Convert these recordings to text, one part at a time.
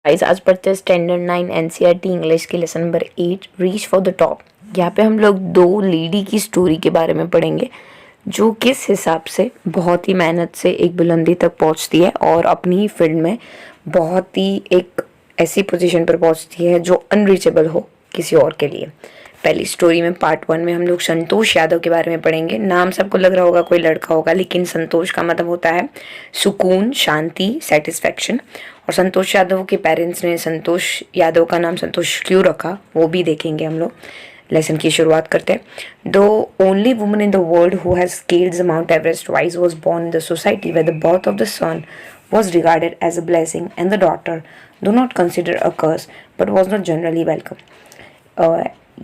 Guys आज पढ़ते हैं स्टैंडर्ड 9 एनसीईआरटी इंग्लिश के lesson number 8 reach for the top. यहाँ पे हम लोग दो लेडी की स्टोरी के बारे में पढ़ेंगे जो किस हिसाब से बहुत ही मेहनत से एक बुलंदी तक पहुँचती है और अपनी फील्ड में बहुत ही एक ऐसी पोजीशन पर पहुँचती है जो अनरीचेबल हो किसी और के लिए। पहली स्टोरी में पार्ट 1 में हम लोग संतोष यादव के बारे में पढ़ेंगे। नाम सबको लग रहा होगा कोई लड़का होगा, लेकिन संतोष का मतलब होता है सुकून, शांति, सेटिस्फैक्शन। और संतोष यादव के पेरेंट्स ने संतोष यादव का नाम संतोष क्यों रखा वो भी देखेंगे हम लोग। लेसन की शुरुआत करते हैं। The only woman in the world who has scaled the Mount Everest twice was born in the society where the birth of the son was regarded as a blessing and the daughter do not consider a curse but was not generally welcome।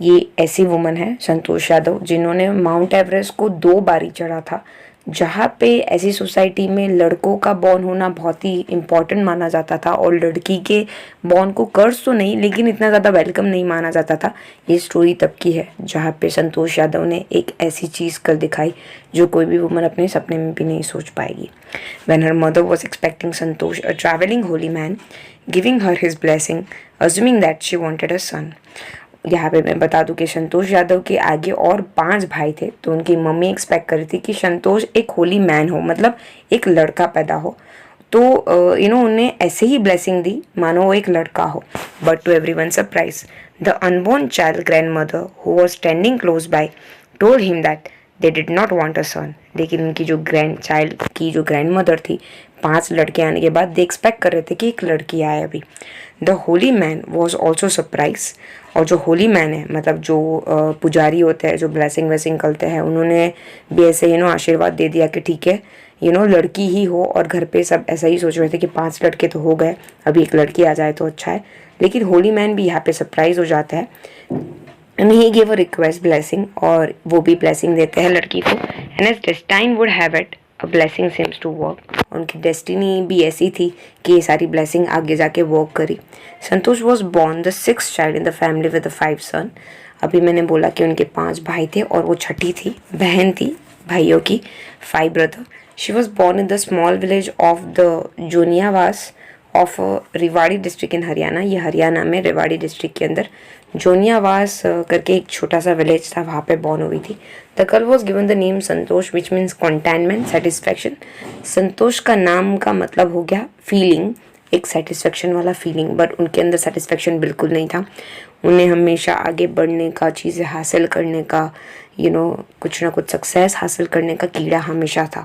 ये ऐसी woman है संतोष यादव जिन्होंने mount Everest को 2 बारी चढ़ा था, जहाँ पे ऐसी सोसाइटी में लड़कों का बॉर्न होना बहुत ही इम्पॉर्टेंट माना जाता था और लड़की के बॉर्न को कर्ज तो नहीं लेकिन इतना ज़्यादा वेलकम नहीं माना जाता था। ये स्टोरी तब की है जहाँ पे संतोष यादव ने एक ऐसी चीज़ कर दिखाई जो कोई भी वुमन अपने सपने में भी नहीं सोच पाएगी। When her mother was expecting Santosh, a traveling holy man, giving her his blessing, assuming that she wanted a son। यहाँ पे मैं बता दूं कि संतोष यादव के आगे और 5 भाई थे, तो उनकी मम्मी एक्सपेक्ट कर रही थी कि संतोष एक होली मैन हो, मतलब एक लड़का पैदा हो। तो उन्हें ऐसे ही ब्लेसिंग दी मानो वो एक लड़का हो। But to everyone surprise the unborn child grandmother who was standing close by told him that they did not want a son. लेकिन उनकी जो ग्रैंड चाइल्ड की जो ग्रैंड मदर थी, 5 लड़के आने के बाद दे एक्सपेक्ट कर रहे थे कि एक लड़की आए अभी। The Holi man was also surprise. और जो होली मैन है, मतलब जो पुजारी होते हैं जो ब्लेसिंग वेसिंग करते हैं, उन्होंने भी ऐसे आशीर्वाद दे दिया कि ठीक है लड़की ही हो। और घर पे सब ऐसा ही सोच रहे थे कि 5 लड़के तो हो गए, अभी एक लड़की आ जाए तो अच्छा है। लेकिन होली मैन भी यहाँ पे सरप्राइज हो जाता है and he gave a request blessing, और वो भी ब्लेसिंग देते हैं लड़की को। and as destiny would have it a blessing seems to work। उनकी डेस्टिनी भी ऐसी थी कि ये सारी ब्लेसिंग आगे जाके वर्क करी। संतोष was born the 6th child in the family with the 5 son। अभी मैंने बोला कि उनके 5 भाई थे और वो छठी थी, बहन थी भाइयों की, 5 brother. she was born in the small village of the Joniyawas of Rewari district in Haryana. ये हरियाणा में रेवाड़ी डिस्ट्रिक्ट के अंदर जोनियावास करके एक छोटा सा विलेज था, वहाँ पे बॉर्न हुई थी। The girl was given the name Santosh which means containment, satisfaction. Santosh का नाम का मतलब हो गया फीलिंग, एक सेटिस्फैक्शन वाला फीलिंग। बट उनके अंदर सेटिस्फैक्शन बिल्कुल नहीं था। उन्हें हमेशा आगे बढ़ने का, चीज़ें हासिल करने का, कुछ ना कुछ सक्सेस हासिल करने का कीड़ा हमेशा था।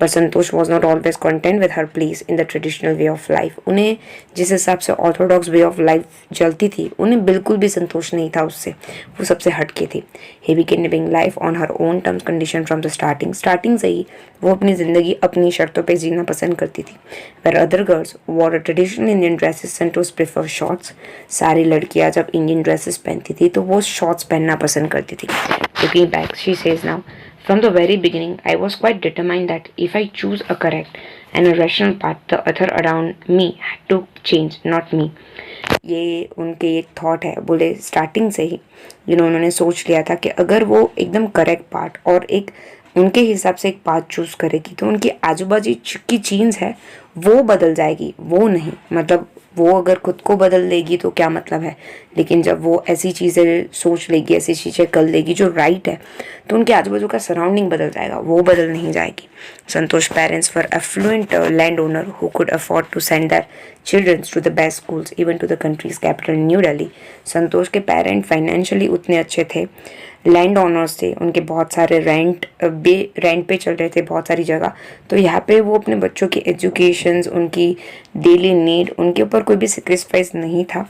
But Santosh was not always content with her place in the traditional way of life. उन्हें जिस हिसाब से ऑर्थोडॉक्स वे ऑफ लाइफ चलती थी, उन्हें बिल्कुल भी संतोष नहीं था उससे, वो सबसे हटके थी। ही begin living life on her own terms condition from the starting से ही वो अपनी ज़िंदगी अपनी शर्तों पर जीना पसंद करती थी। Where other girls wore a traditional Indian dresses, Santosh prefer shorts. सारी लड़कियाँ जब इंडियन ड्रेसेस पहनती थी तो वो शॉर्ट्स पहनना पसंद करती थी। Looking back, she says now, from the very beginning, I was quite determined that if I choose a correct and a rational path, the other around me had to change, not me। ये उनके एक thought है, बोले starting से ही उन्होंने सोच लिया था कि अगर वो एकदम करेक्ट पार्ट और एक उनके हिसाब से एक पाथ चूज़ करेगी तो उनकी आजू बाजू की चीज़ है वो बदल जाएगी, वो नहीं। मतलब वो अगर खुद को बदल लेगी तो क्या मतलब है, लेकिन जब वो ऐसी चीज़ें सोच लेगी, ऐसी चीज़ें कर लेगी जो राइट है, तो उनके आजू बाजू का सराउंडिंग बदल जाएगा, वो बदल नहीं जाएगी। Santosh parents were affluent land owner who could afford to send their childrens to the best schools even to the country's capital New Delhi. Santosh के पेरेंट फाइनेंशियली उतने अच्छे थे, लैंड ओनर्स थे, उनके बहुत सारे रेंट पे चल रहे थे बहुत सारी जगह। तो यहाँ पे वो अपने बच्चों की एजुकेशंस, उनकी डेली नीड, उनके ऊपर कोई भी सेक्रीफाइस नहीं था।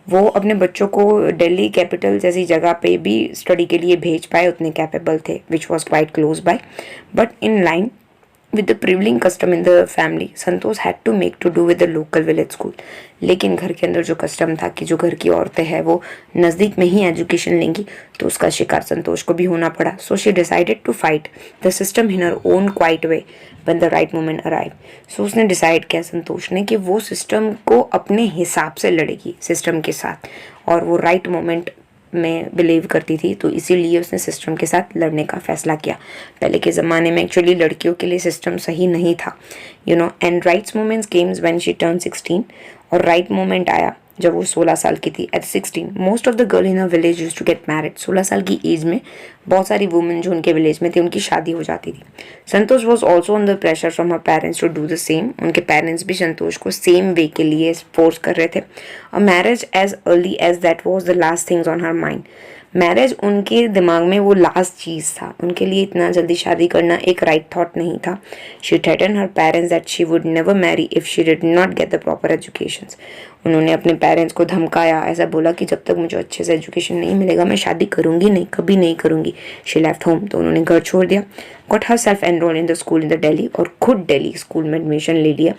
वो अपने बच्चों को दिल्ली कैपिटल जैसी जगह पे भी स्टडी के लिए भेज पाए, उतने कैपेबल थे, which was quite close by. But in line with the prevailing custom in the family, Santosh had to make to do with the local village school। लेकिन घर के अंदर जो कस्टम था कि जो घर की औरतें हैं वो नज़दीक में ही एजुकेशन लेंगी, तो उसका शिकार संतोष को भी होना पड़ा। So she decided to fight the system in her own quiet way when the right moment arrive. So उसने डिसाइड किया संतोष ने कि वो सिस्टम को अपने हिसाब से लड़ेगी सिस्टम के साथ, और वो राइट मोमेंट में बिलीव करती थी, तो इसीलिए उसने सिस्टम के साथ लड़ने का फैसला किया। पहले के ज़माने में एक्चुअली लड़कियों के लिए सिस्टम सही नहीं था, and rights moments Kemps when she turn 16, और राइट मोमेंट आया जब वो 16 साल की थी। At 16 most of the girl in a village used to get married. 16 साल की एज में बहुत सारी वुमेन जो उनके विलेज में थी उनकी शादी हो जाती थी। Santosh was also under pressure from her parents to do the same. उनके पेरेंट्स भी संतोष को सेम वे के लिए फोर्स कर रहे थे। A marriage age early age that was the last things on her mind. Marriage उनके दिमाग में वो लास्ट चीज़ था, उनके लिए इतना जल्दी शादी करना एक राइट थॉट नहीं था। She threaten her parents that she would never marry if she did not get the proper education. उन्होंने अपने पेरेंट्स को धमकाया, ऐसा बोला कि जब तक मुझे अच्छे से एजुकेशन नहीं मिलेगा मैं शादी करूंगी नहीं, कभी नहीं करूंगी। शी लेफ्ट होम, तो उन्होंने घर छोड़ दिया। Got her self enrol in the school in the Delhi, और खुद दिल्ली स्कूल में एडमिशन ले लिया।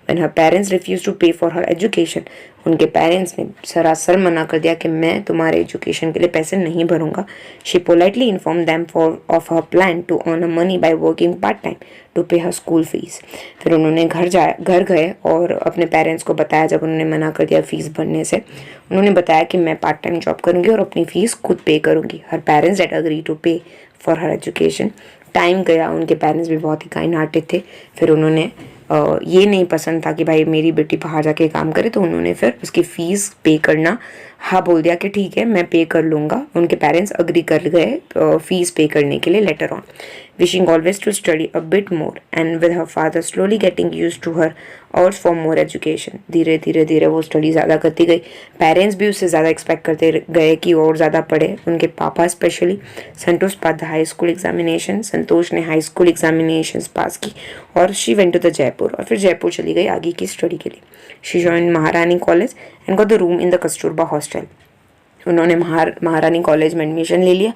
When her parents refused to pay for her education, उनके पेरेंट्स ने सरासर मना कर दिया कि मैं तुम्हारे एजुकेशन के लिए पैसे नहीं भरूंगा। She politely informed them of her plan to earn her money by working part time to pay her school fees. फिर उन्होंने घर गए और अपने पेरेंट्स को बताया, जब उन्होंने मना कर दिया फीस भरने से, उन्होंने बताया कि मैं पार्ट टाइम जॉब करूंगी और अपनी फीस खुद पे करूंगी। Her parents had agreed to pay for her education. Time गया, उनके पेरेंट्स भी बहुत ही काइंड हार्टेड थे। फिर उन्होंने ये नहीं पसंद था कि भाई मेरी बेटी बाहर जाके काम करे, तो उन्होंने फिर उसकी फ़ीस पे करना हाँ बोल दिया कि ठीक है मैं पे कर लूँगा। उनके पेरेंट्स अग्री कर गए फ़ीस पे करने के लिए later on. Wishing always to study a bit more and with her father slowly getting use to her urge for more education. धीरे धीरे वो स्टडी ज़्यादा करती गई। पेरेंट्स भी उससे ज़्यादा एक्सपेक्ट करते गए कि और ज़्यादा पढ़े, उनके पापा specially. Santosh pass the high school examination. Santosh ने हाई स्कूल एग्जामिनेशन पास की और she went to the Jaipur, और फिर जयपुर चली गई आगे की स्टडी के लिए। शी जॉइन महारानी college and got the room in the Kasturba hostel. उन्होंने महारानी कॉलेज में एडमिशन ले लिया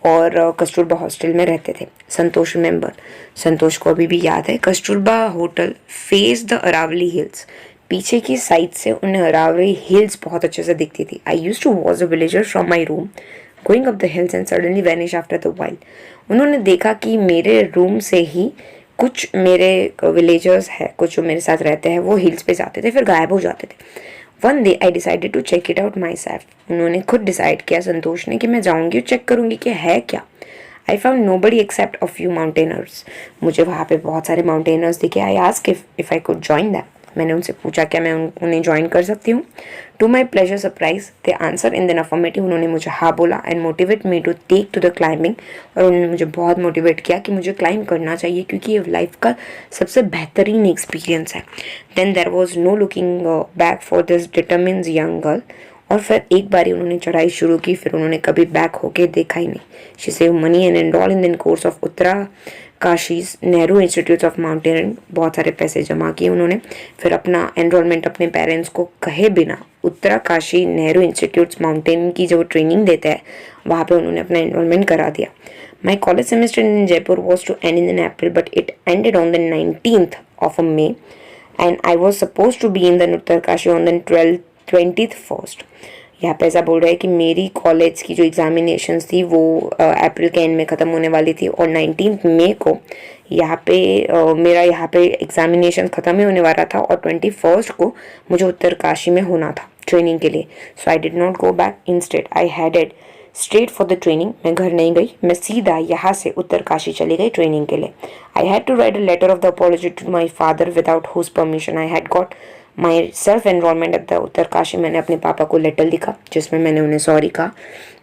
और कस्तूरबा हॉस्टल में रहते थे। संतोष रिमेंबर, संतोष को अभी भी याद है, Kasturba hotel face the Aravalli hills. पीछे की साइड से उन्हें अरावली हिल्स बहुत अच्छे से दिखती थी। I used to watch the villager from my room going up the hills and suddenly vanish after the while. उन्होंने देखा कि मेरे रूम से ही कुछ मेरे विलेजर्स हैं, कुछ जो मेरे साथ रहते हैं, वो हिल्स पे जाते थे फिर गायब हो जाते थे। One day I decided to check it out myself. उन्होंने खुद डिसाइड किया, संतोष ने, कि मैं जाऊंगी और चेक करूंगी कि है क्या। I found nobody except a few mountaineers. मुझे वहाँ पे बहुत सारे माउंटेनर्स दिखे। I ask if I could join them. मैंने उनसे पूछा क्या मैं उन्हें ज्वाइन कर सकती हूँ। To my pleasure surprise they answer in the affirmative. उन्होंने मुझे हाँ बोला and motivate me to take to the climbing. और उन्होंने मुझे बहुत मोटिवेट किया कि मुझे क्लाइंब करना चाहिए क्योंकि ये लाइफ का सबसे बेहतरीन एक्सपीरियंस है। Then there was no looking back for this determined young girl. और फिर एक बारी उन्होंने चढ़ाई शुरू की, फिर उन्होंने कभी बैक होके देखा ही नहीं। She save money and enroll in course of Uttarkashi's Nehru Institute of Mountaineering. बहुत सारे पैसे जमा किए उन्होंने। फिर अपना एनरोलमेंट अपने पेरेंट्स को कहे बिना उत्तराकाशी नेहरू इंस्टीट्यूट माउंटेन की जो ट्रेनिंग देते हैं वहाँ पे उन्होंने अपना एनरोलमेंट करा दिया। My college semester in Jaipur was to end in April but it ended on the 19th of May and I was supposed to be in the Uttarkashi on the 21st। यहाँ पे ऐसा बोल रहा है कि मेरी कॉलेज की जो एग्जामिनेशंस थी वो अप्रैल के एंड में ख़त्म होने वाली थी और 19 मई को यहाँ पे मेरा यहाँ पे एग्जामिनेशन ख़त्म ही होने वाला था और 21 को मुझे उत्तरकाशी में होना था ट्रेनिंग के लिए। So I did not go back, instead I headed straight for the training. मैं घर नहीं गई, मैं सीधा यहाँ से उत्तरकाशी चली गई ट्रेनिंग के लिए। I had to write a letter of the apology to my father without whose permission I had got myself enrolment at the Uttarkashi. मैंने अपने पापा को लेटर लिखा जिसमें मैंने उन्हें सॉरी कहा।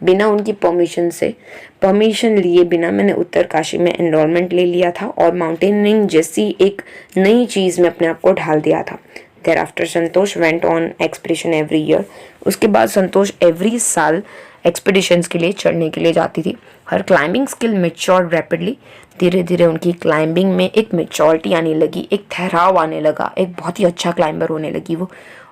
बिना उनकी परमिशन लिए बिना मैंने उत्तरकाशी में एनरोलमेंट ले लिया था और माउंटेनियरिंग जैसी एक नई चीज़ में अपने आप को ढाल दिया था। There after Santosh went on expedition every year. उसके बाद संतोष एवरी साल एक्सपीडिशंस के लिए चढ़ने के लिए जाती थी। हर क्लाइंबिंग स्किल मेच्योर रैपिडली। धीरे धीरे उनकी क्लाइंबिंग में एक मेच्योरिटी आने लगी, एक ठहराव आने लगा, एक बहुत ही अच्छा क्लाइंबर होने लगी वो।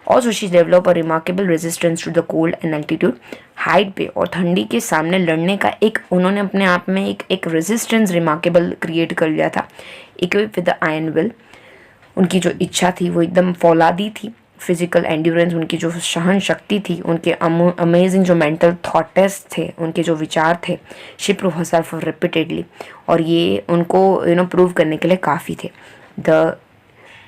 Also she develop a remarkable resistance to the cold and altitude. Height पे और ठंडी के सामने लड़ने का एक उन्होंने अपने आप में एक रेजिस्टेंस रिमार्केबल क्रिएट कर लिया था। Equip with the iron will. उनकी जो इच्छा थी वो एकदम फौलादी थी। फिजिकल एंड्योरेंस, उनकी जो सहन शक्ति थी, उनके अमेजिंग जो मेंटल थॉट टेस्ट थे, उनके जो विचार थे, शी प्रूव हरसेल्फ रिपीटेडली। और ये उनको प्रूव करने के लिए काफ़ी थे। The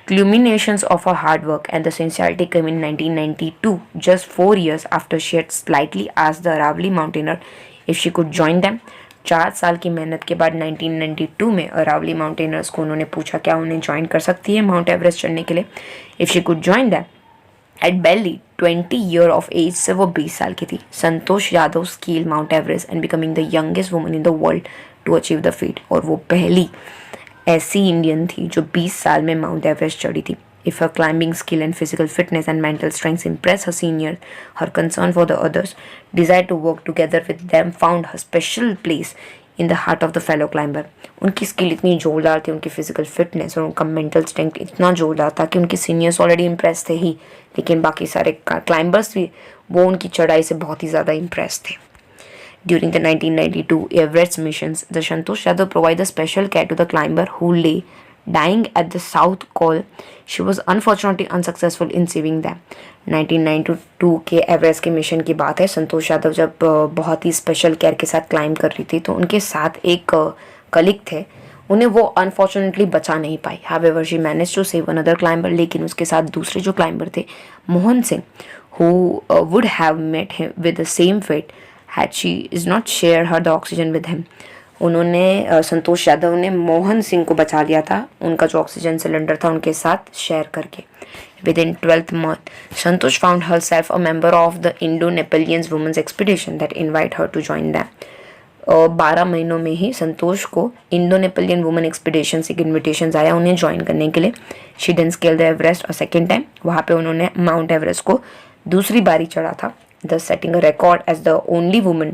Culminations of her hard work and the sincerity came in 1992, just 4 years after she had slightly asked the Aravalli mountaineer if she could join them. 4 साल की मेहनत के बाद 1992 में अरावली माउंटेनर्स को उन्होंने पूछा क्या उन्हें ज्वाइन कर सकती है माउंट एवरेस्ट चढ़ने के लिए. If she could join them. At barely 20 year of age से वो 20 साल की थी. Santosh Yadav scale Mount Everest and becoming the youngest woman in the world to achieve the feat. और वो पहली ऐसी इंडियन थी जो 20 साल में माउंट एवरेस्ट चढ़ी थी. If her climbing skill and physical fitness and mental strength impressed her seniors, her concern for the others, desire to work together with them found her special place in the heart of the fellow climber. उनकी skill इतनी जोरदार थी, उनकी physical fitness और उनका mental strength इतना जोरदार था कि उनके सीनियर्स ऑलरेडी इम्प्रेस थे ही, लेकिन बाकी सारे क्लाइंबर्स भी वो उनकी चढ़ाई से बहुत ही ज़्यादा इम्प्रेस थे. During the 1992 Everest missions, the Santosh Yadav provided special care to the climber who lay dying at the South Col. She was unfortunately unsuccessful in saving them. 1992 के एवरेस्ट के मिशन की बात है. संतोष यादव जब बहुत ही स्पेशल केयर के साथ climb कर रही थी तो उनके साथ एक कलीग थे, उन्हें वो अनफॉर्चुनेटली बचा नहीं पाई. However she manage to save another climber. लेकिन उसके साथ दूसरे जो क्लाइंबर थे Mohan Singh, who would have met him with the same fate had she is not share her the oxygen with him. उन्होंने संतोष यादव ने मोहन सिंह को बचा लिया था, उनका जो ऑक्सीजन सिलेंडर था उनके साथ शेयर करके. Within 12th month, Santosh found herself a member of the Indo-Nepalian Women's Expedition that invite her to join them. 12 महीनों में ही संतोष को इंडो नेपोलियन वुमेन एक्सपीडिशन से एक इन्विटेशन आया उन्हें ज्वाइन करने के लिए. She didn't scale the Everest a second time. वहाँ पे उन्होंने माउंट एवरेस्ट को दूसरी बारी चढ़ा था, thus setting a record as the only woman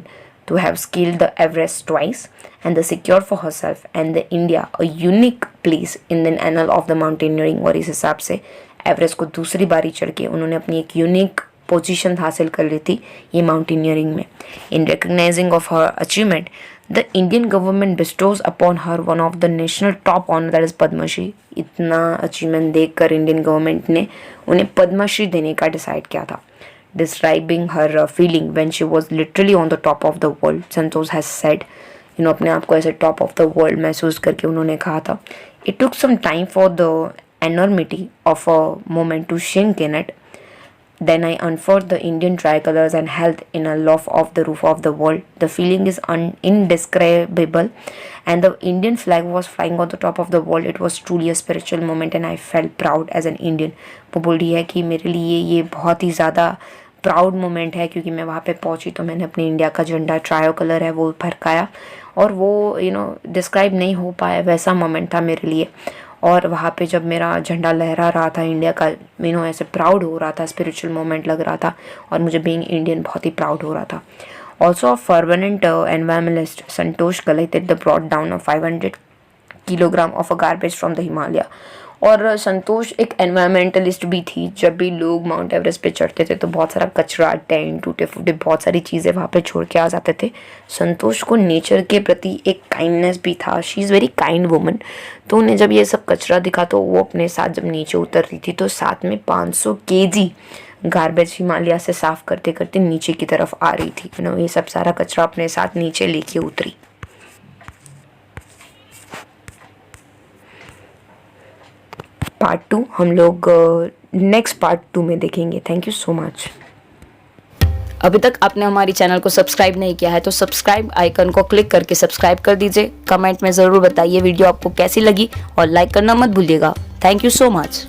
to have scaled the Everest twice and thus secured for herself and the India a unique place in the annal of the mountaineering. और इस हिसाब से Everest को दूसरी बारी चढ़ के उन्होंने अपनी एक यूनिक पोजीशन हासिल कर ली थी ये माउंटेनियरिंग में. In recognizing of her achievement the Indian government bestows upon her one of the national top honour that is Padma Shri. इतना अचीवमेंट देखकर इंडियन गवर्नमेंट ने उन्हें पद्मश्री देने का डिसाइड किया था. Describing her feeling when she was literally on the top of the world, Santosh has said, अपने आप को ऐसे top of the world महसूस करके उन्होंने कहा था, it took some time for the enormity of a moment to sink in it. Then I unfurled the Indian tricolors and held in aloft of the roof of the world. The feeling is indescribable, and the Indian flag was flying on the top of the world. It was truly a spiritual moment, and I felt proud as an Indian. वो बोल रही है कि मेरे लिए ये बहुत ही ज़्यादा प्राउड मोमेंट है क्योंकि मैं वहाँ पे पहुँची तो मैंने अपने इंडिया का झंडा ट्रायो कलर है वो फरकाया और वो डिस्क्राइब नहीं हो पाया वैसा मोमेंट था मेरे लिए. और वहाँ पे जब मेरा झंडा लहरा रहा था इंडिया का, ऐसे प्राउड हो रहा था, स्पिरिचुअल मोमेंट लग रहा था और मुझे बीइंग इंडियन बहुत ही प्राउड हो रहा था. Also a fervent environmentalist, Santosh collected the brought down of 500 kilogram of a garbage from the Himalaya. और संतोष एक एनवायरमेंटलिस्ट भी थी. जब भी लोग माउंट एवरेस्ट पे चढ़ते थे तो बहुत सारा कचरा, टेंट, टूटे फूटे बहुत सारी चीज़ें वहाँ पे छोड़ के आ जाते थे. संतोष को नेचर के प्रति एक काइंडनेस भी था. She is very kind woman. तो उन्हें जब ये सब कचरा दिखा तो वो अपने साथ जब नीचे उतर रही थी तो साथ में 500 केजी गार्बेज हिमालय से साफ़ करते करते नीचे की तरफ आ रही थी. ये सब सारा कचरा अपने साथ नीचे लेके उतरी. पार्ट 2 हम लोग नेक्स्ट पार्ट 2 में देखेंगे. Thank you so much. अभी तक आपने हमारी चैनल को सब्सक्राइब नहीं किया है तो सब्सक्राइब आइकन को क्लिक करके सब्सक्राइब कर दीजिए. कमेंट में ज़रूर बताइए वीडियो आपको कैसी लगी और लाइक करना मत भूलिएगा. Thank you so much.